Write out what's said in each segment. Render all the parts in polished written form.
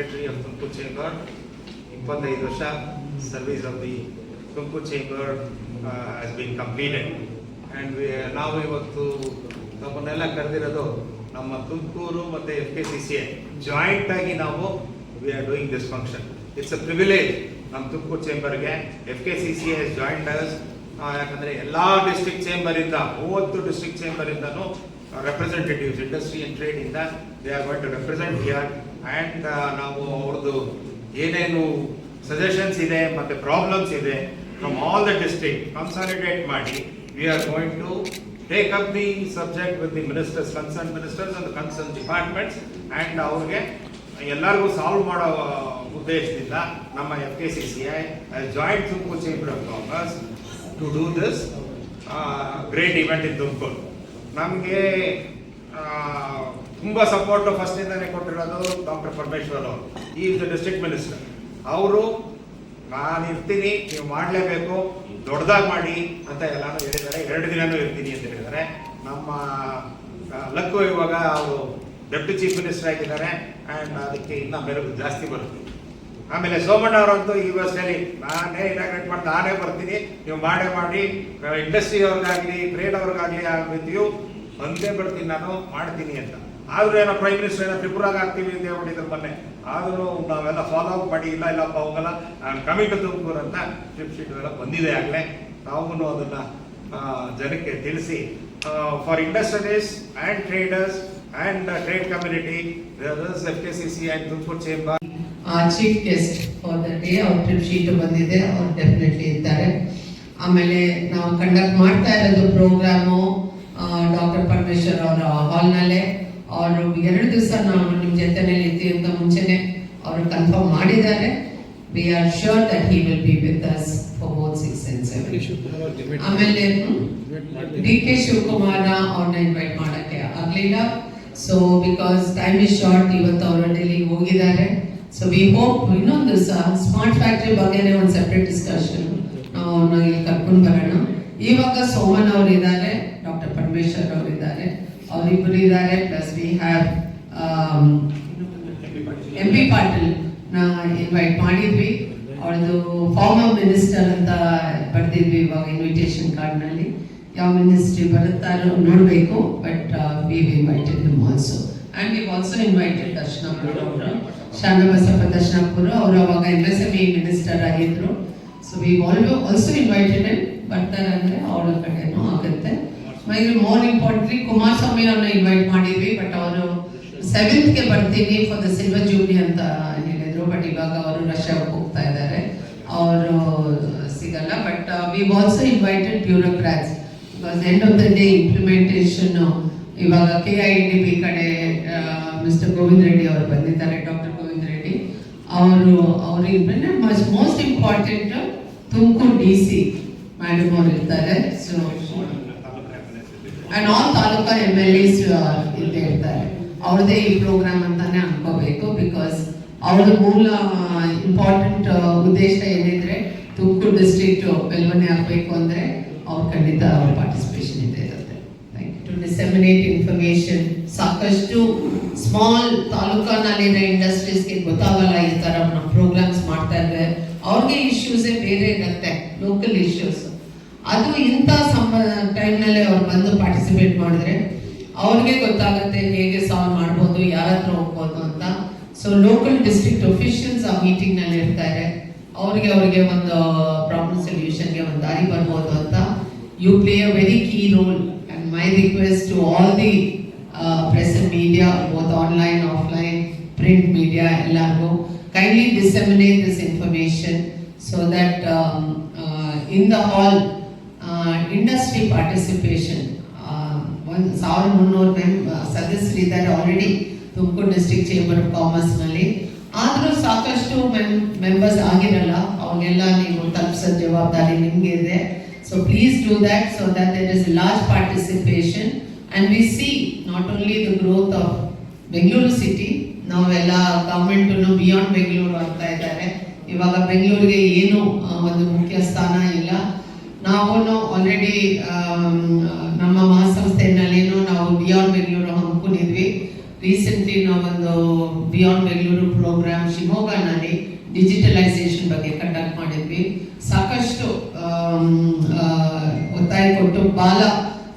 Secretary of Tumkur Chamber. 25 ವರ್ಷ service of the Tumakuru chamber has been completed and ನಾವು ಇವತ್ತು ನಮ್ಮನ್ನೆಲ್ಲ ಕರೆದಿರೋದು ನಮ್ಮ ತುಮಕೂರು ಮತ್ತು FKCCI ಜಾಯಿಂಟ್ ಆಗಿ ನಾವು we are doing this function. It's a privilege ನಮ್ಮ ತುಮಕೂರು ಚೇಂಬರ್ಗೆ. FKCCI ಜಾಯಿಂಟ್ ಅಸ್, ಯಾಕಂದರೆ ಎಲ್ಲ ಡಿಸ್ಟ್ರಿಕ್ಟ್ ಚೇಂಬರಿಂದ 30 ಡಿಸ್ಟ್ರಿಕ್ಟ್ ಚೇಂಬರಿಂದನೂ ರೆಪ್ರೆಸೆಂಟೇಟಿವ್ಸ್ ಇಂಡಸ್ಟ್ರಿ ಆ್ಯಂಡ್ ಟ್ರೇಡಿಂದ they are going to represent here and ನಾವು ಅವ್ರದ್ದು ಏನೇನು ಸಜೆಷನ್ಸ್ ಇದೆ ಮತ್ತು ಪ್ರಾಬ್ಲಮ್ಸ್ ಇದೆ from all the district consolidate ಮಾಡಿ we are going to take up the subject with the ministers, concern ministers and concern departments and ಅವ್ರಿಗೆ ಎಲ್ಲರಿಗೂ solve ಮಾಡೋ ಉದ್ದೇಶದಿಂದ ನಮ್ಮ FKCCI joint Tumakuru chamber of commerce to do this great event in Tumakuru. ನಮಗೆ ತುಂಬ support ಫಸ್ಟಿಂದನೇ ಕೊಟ್ಟಿರೋದು doctor Parameshwar ಅವರು. ಈ ಇಸ್ ದ ಡಿಸ್ಟ್ರಿಕ್ಟ್ ಮಿನಿಸ್ಟರ್. ಅವರು ನಾನು ಇರ್ತೀನಿ, ನೀವು ಮಾಡಲೇಬೇಕು, ದೊಡ್ಡದಾಗಿ ಮಾಡಿ ಅಂತ ಎಲ್ಲಾನು ಹೇಳಿದ್ದಾರೆ. 2 ದಿನನೂ ಇರ್ತೀನಿ ಅಂತ ಹೇಳಿದ್ದಾರೆ. ನಮ್ಮ ಲಕ್ಕು ಇವಾಗ ಅವರು ಡೆಪ್ಟಿ ಚೀಫ್ ಮಿನಿಸ್ಟರ್ ಆಗಿದ್ದಾರೆ ಆ್ಯಂಡ್ ಅದಕ್ಕೆ ಇನ್ನೂ ಮೆರುಗು ಜಾಸ್ತಿ ಬರುತ್ತೆ. ಆಮೇಲೆ ಸೋಮಣ್ಣ ಅವರಂತೂ ಈ ವರ್ಷದಲ್ಲಿ ನಾನೇ ಇನಾಗ್ರೇಟ್ ಮಾಡಿ ನಾನೇ ಬರ್ತೀನಿ, ನೀವು ಮಾಡಿ ಇಂಡಸ್ಟ್ರಿ ಅವ್ರಿಗಾಗಲಿ ಟ್ರೇಡ್ ಅವ್ರಿಗಾಗಲಿ ಆಗಿದ್ದೀವಿ ಒಂದೇ ಬರ್ತೀನಿ, ನಾನು ಮಾಡ್ತೀನಿ ಅಂತ. ಆದರೂ ಏನೋ ಪ್ರೈಮ್ ಮಿನಿಸ್ಟರ್ ಏನೋ ತ್ರಿಪುರಾಗ ಆಗ್ತೀವಿ ಅಂತ ಹೇಳ್ಬಿಟ್ಟಿದ್ರು ಮೊನ್ನೆ. ಆದರೂ ನಾವೆಲ್ಲ ಫಾಲೋ ಅಪ್ ಮಾಡಿ ಇಲ್ಲಪ್ಪ ಹೋಗಲ್ಲ, ನಾನು ಕಮಿಂಗ್ ಟು ತುಮಕೂರು ಅಂತ ಟ್ರಿಪ್ ಶೀಟ್ ಎಲ್ಲ ಬಂದಿದೆ ಆಗಲೇ. ನಾವು ಅದನ್ನು ಜನಕ್ಕೆ ತಿಳಿಸಿ for industries and traders and trade community FKCCI and Tumakuru chamber chief guest for the day ಅವ್ರ ಟ್ರಿಪ್ ಶೀಟ್ ಬಂದಿದೆ, ಅವ್ರು ಡೆಫಿನೆಟ್ಲಿ ಇರ್ತಾರೆ. ಆಮೇಲೆ ನಾವು ಕಂಡಕ್ಟ್ ಮಾಡ್ತಾ ಇರೋದು ಪ್ರೋಗ್ರಾಮು ಡಾಕ್ಟರ್ ಪರಮೇಶ್ವರ್ ಅವರ ಹಾಲ್ನಲ್ಲೇ. ಅವರು 2 ದಿವಸ ನಾವು ನಿಮ್ಮ ಜೊತೆನಲ್ಲಿ ಇದ್ದೀವಿ ಅಂತ ಮುಂಚೆನೆ ಅವರು ಕನ್ಫರ್ಮ್ ಮಾಡಿದ್ದಾರೆ. We are sure that he will be with us for both 6 and 7. ಆಮೇಲೆ DK ಶಿವಕುಮಾರ ಅವ್ರನ್ನ ಇನ್ವೈಟ್ ಮಾಡೋಕ್ಕೆ ಆಗಲಿಲ್ಲ. So because time is short, ಇವತ್ತು ಅವರು ಡೆಲ್ಲಿಗೆ ಹೋಗಿದ್ದಾರೆ. ಸೊ ವಿ ಹೋಪ್ ಇನ್ನೊಂದು ಸ್ಮಾರ್ಟ್ ಫ್ಯಾಕ್ಟ್ರಿ ಬಗ್ಗೆನೇ ಒಂದು ಸೆಪ್ರೇಟ್ ಡಿಸ್ಕಷನ್ ನಾವು ಅವ್ರನ್ನ ಇಲ್ಲಿ ಕರ್ಕೊಂಡು ಬರೋಣ. ಇವಾಗ ಸೋಮನ್ ಅವರು ಇದ್ದಾರೆ, ಡಾಕ್ಟರ್ ಪರಮೇಶ್ವರ್ ಅವರು ಇದ್ದಾರೆ, ಅವರಿಬ್ಬರು ಇದ್ದಾರೆ. Plus we have MP Patil ನ ಇನ್ವೈಟ್ ಮಾಡಿದ್ವಿ. ಅವ್ರದ್ದು ಫಾರ್ಮರ್ ಮಿನಿಸ್ಟರ್ ಅಂತ ಬರ್ದಿದ್ವಿ ಇವಾಗ ಇನ್ವಿಟೇಷನ್ ಕಾರ್ಡ್ನಲ್ಲಿ. ಯಾವ ಮಿನಿಸ್ಟ್ರಿ ಬರುತ್ತಾರೋ ನೋಡಬೇಕು, but we invited him also. And we also invited Darshanapur ಅವರು, ಶಾನಬಸಪ್ಪ ದರ್ಶನಪುರ ಅವರು ಅವಾಗ MSME ಮಿನಿಸ್ಟರ್ ಆಗಿದ್ರು. So we also invited and ಬರ್ತಾರೆ ಅಂದರೆ ಅವರ ಕಡೆನೂ ಆಗುತ್ತೆ. ಮೋರ್ ಇಂಪಾರ್ಟೆಂಟ್ಲಿ ಕುಮಾರಸ್ವಾಮಿ ಅವ್ರನ್ನ ಇನ್ವೈಟ್ ಮಾಡಿದ್ವಿ, ಬಟ್ ಅವರು 7th ಬರ್ತೀನಿ ಫಾರ್ ದ ಸಿಲ್ವರ್ ಜೂಬ್ಲಿ ಅಂತ ಹೇಳಿದ್ರು. ಬಟ್ ಇವಾಗ ಅವರು ರಷ್ಯಾಗೆ ಹೋಗ್ತಾ ಇದ್ದಾರೆ, ಅವರು ಸಿಗಲ್ಲ. But we also invited bureaucrats because end of the day implementation ಇವಾಗ KIDB ಕಡೆ ಮಿಸ್ಟರ್ ಗೋವಿಂದ್ ರೆಡ್ಡಿ ಅವರು ಬಂದಿದ್ದಾರೆ, ಡಾಕ್ಟರ್ ಗೋವಿಂದ್ ರೆಡ್ಡಿ ಅವರು most important Tumakuru DC madam ಅವರು ಇರ್ತಾರೆ. So and all taluka MLAs ಇಲ್ಲೇ ಇರ್ತಾರೆ. ಅವ್ರದ್ದೇ ಈ ಪ್ರೋಗ್ರಾಮ್ ಅಂತಾನೆ ಅನ್ಕೋಬೇಕು. ಬಿಕಾಸ್ ಅವ್ರ ಮೂಲ ಇಂಪಾರ್ಟೆಂಟ್ ಉದ್ದೇಶ ಏನಿದ್ರೆ ತುಮಕೂರು ಡಿಸ್ಟ್ರಿಕ್ಟ್ ಬೆಳವಣಿಗೆ ಆಗಬೇಕು ಅಂದರೆ ಅವ್ರು ಖಂಡಿತ ಅವ್ರ ಪಾರ್ಟಿಸಿಪೇಷನ್ ಇದೆ ಇರುತ್ತೆ. To disseminate information. ಸಾಕಷ್ಟು ಸ್ಮಾಲ್ ತಾಲೂಕಾನಲ್ಲಿರೋ ಇಂಡಸ್ಟ್ರೀಸ್ಗೆ ಗೊತ್ತಾಗಲ್ಲ ಈ ಥರ ನಾವು ಪ್ರೋಗ್ರಾಮ್ಸ್ ಮಾಡ್ತಾ ಇದ್ರೆ. ಅವ್ರಿಗೆ ಇಶ್ಯೂಸೇ ಬೇರೆ ಇರುತ್ತೆ, ಲೋಕಲ್ ಇಶ್ಯೂಸ್. ಅದು ಇಂಥ ಟೈಮ್ನಲ್ಲೇ ಅವ್ರು ಬಂದು ಪಾರ್ಟಿಸಿಪೇಟ್ ಮಾಡಿದ್ರೆ ಅವ್ರಿಗೆ ಗೊತ್ತಾಗುತ್ತೆ ಹೇಗೆ ಸಾಲ್ವ್ ಮಾಡ್ಬೋದು, ಯಾರ ಹತ್ರ ಹೋಗ್ಬೋದು ಅಂತ. ಸೊ ಲೋಕಲ್ ಡಿಸ್ಟ್ರಿಕ್ಟ್ ಅಫಿಷಿಯಲ್ಸ್ ಆ ಮೀಟಿಂಗ್ನಲ್ಲಿ ಇರ್ತಾರೆ, ಅವ್ರಿಗೆ ಒಂದು ಪ್ರಾಬ್ಲಮ್ ಸೊಲ್ಯೂಷನ್ಗೆ ಒಂದು ದಾರಿ ಬರ್ಬೋದು ಅಂತ. You play a very key role and my request to all the press and media, both online offline print media, ಎಲ್ಲರಿಗೂ kindly disseminate this information so that in the hall industry participation 1300 ಸದಸ್ಯರಿದ್ದಾರೆ already Tumakuru district chamber of commerce ನಲ್ಲಿ. ಆದರೂ ಸಾಕಷ್ಟು members ಆಗಿರಲ್ಲ, ಅವ್ರಿಗೆಲ್ಲ ನೀವು ತಲುಪಿಸೋ ಜವಾಬ್ದಾರಿ ನಿಮಗೆ ಇದೆ. So please do that so that there is large participation and we see not only the growth of Bengaluru city. ನಾವೆಲ್ಲ ಗವರ್ಮೆಂಟು ಬಿಯಾಂಡ್ ಬೆಂಗಳೂರು ಆಗ್ತಾ ಇದ್ದಾರೆ. ಇವಾಗ ಬೆಂಗಳೂರಿಗೆ ಏನು ಒಂದು ಮುಖ್ಯ ಸ್ಥಾನ ಇಲ್ಲ. ನಾವು ಆಲ್ರೆಡಿ ನಮ್ಮ ಮಹಾಸಂಸ್ಥೆಯಲ್ಲೇನೋ ನಾವು ಬಿಯಾಂಡ್ ಬೆಂಗಳೂರು ಹಮ್ಮಿಕೊಂಡಿದ್ವಿ. ರೀಸೆಂಟ್ಲಿ ನಾವೊಂದು ಬಿಯಾಂಡ್ ಬೆಂಗಳೂರು ಪ್ರೋಗ್ರಾಮ್ ಶಿವಮೊಗ್ಗನಲ್ಲಿ ಡಿಜಿಟಲೈಸೇಷನ್ ಬಗ್ಗೆ ಕಂಡಕ್ಟ್ ಮಾಡಿದ್ವಿ. ಸಾಕಷ್ಟು ಒತ್ತಾಯ ಕೊಟ್ಟು ಭಾಳ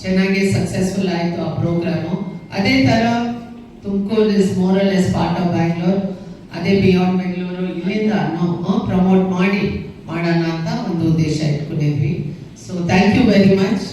ಚೆನ್ನಾಗಿ ಸಕ್ಸಸ್ಫುಲ್ ಆಯಿತು ಆ ಪ್ರೋಗ್ರಾಮು. ಅದೇ ಥರ Tumakuru is more or less part of Bangalore. ಅದೇ ಬಿಯಾಂಡ್ ಬೆಂಗಳೂರು ಇಲ್ಲಿಂದ ಪ್ರಮೋಟ್ ಮಾಡೋಣ ಅಂತ ಒಂದು ಉದ್ದೇಶ ಇಟ್ಕೊಂಡಿದ್ವಿ. So thank you very much.